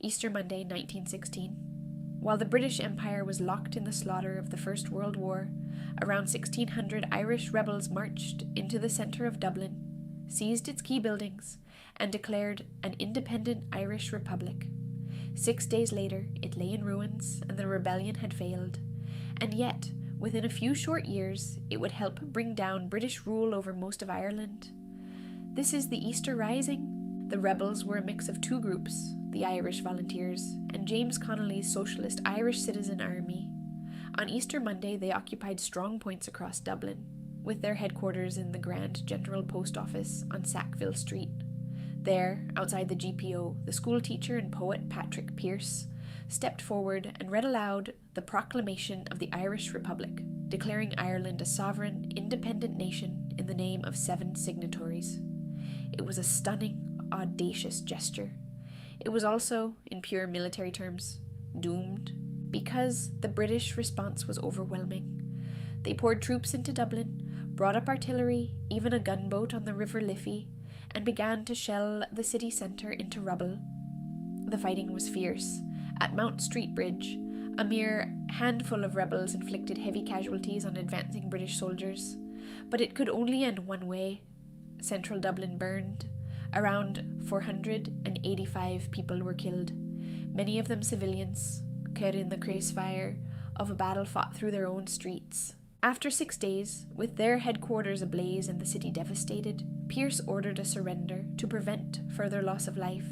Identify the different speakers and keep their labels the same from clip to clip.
Speaker 1: Easter Monday 1916. While the British Empire was locked in the slaughter of the First World War, around 1600 Irish rebels marched into the centre of Dublin, seized its key buildings, and declared an independent Irish Republic. 6 days later, it lay in ruins and the rebellion had failed. And yet, within a few short years, it would help bring down British rule over most of Ireland. This is the Easter Rising. The rebels were a mix of two groups, the Irish Volunteers and James Connolly's Socialist Irish Citizen Army. On Easter Monday, they occupied strong points across Dublin, with their headquarters in the Grand General Post Office on Sackville Street. There, outside the GPO, the schoolteacher and poet Patrick Pearse stepped forward and read aloud the Proclamation of the Irish Republic, declaring Ireland a sovereign, independent nation in the name of 7 signatories. It was a stunning, audacious gesture. It was also, in pure military terms, doomed, because the British response was overwhelming. They poured troops into Dublin, brought up artillery, even a gunboat on the River Liffey, and began to shell the city centre into rubble. The fighting was fierce. At Mount Street Bridge, a mere handful of rebels inflicted heavy casualties on advancing British soldiers, but it could only end one way. Central Dublin burned. Around 485 people were killed, many of them civilians, caught in the crossfire of a battle fought through their own streets. After 6 days, with their headquarters ablaze and the city devastated, Pearse ordered a surrender to prevent further loss of life.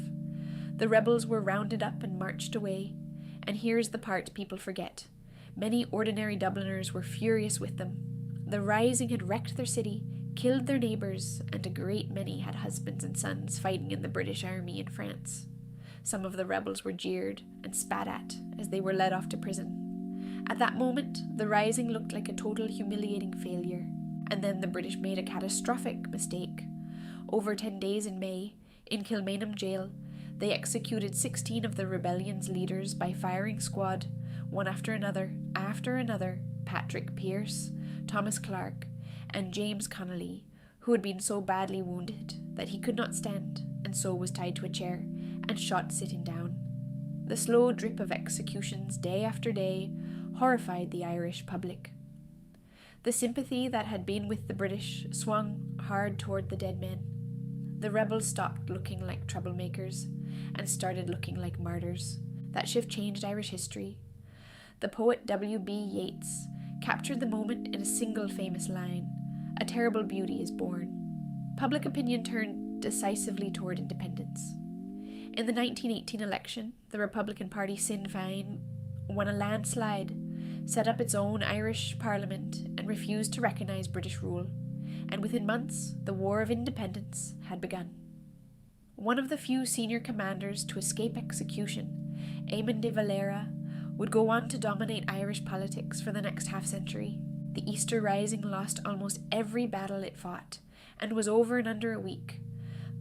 Speaker 1: The rebels were rounded up and marched away, and here's the part people forget. Many ordinary Dubliners were furious with them. The rising had wrecked their city, killed their neighbours, and a great many had husbands and sons fighting in the British army in France. Some of the rebels were jeered and spat at as they were led off to prison. At that moment, the rising looked like a total humiliating failure, and then the British made a catastrophic mistake. Over 10 days in May, in Kilmainham jail, they executed 16 of the rebellion's leaders by firing squad, one after another, Patrick Pearse, Thomas Clark, and James Connolly, who had been so badly wounded that he could not stand and so was tied to a chair and shot sitting down. The slow drip of executions day after day horrified the Irish public. The sympathy that had been with the British swung hard toward the dead men. The rebels stopped looking like troublemakers and started looking like martyrs. That shift changed Irish history. The poet W.B. Yeats captured the moment in a single famous line: "A terrible beauty is born." Public opinion turned decisively toward independence. In the 1918 election, the Republican Party Sinn Fein won a landslide, set up its own Irish Parliament, and refused to recognise British rule. And within months, the War of Independence had begun. One of the few senior commanders to escape execution, Eamon de Valera, would go on to dominate Irish politics for the next half-century. The Easter Rising lost almost every battle it fought, and was over in under a week.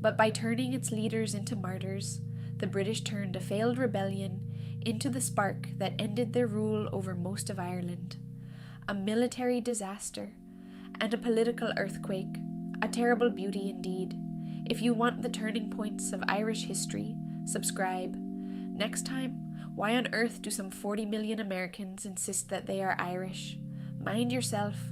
Speaker 1: But by turning its leaders into martyrs, the British turned a failed rebellion into the spark that ended their rule over most of Ireland. A military disaster and a political earthquake, a terrible beauty indeed. If you want the turning points of Irish history, subscribe. Next time, why on earth do some 40 million Americans insist that they are Irish? Mind yourself.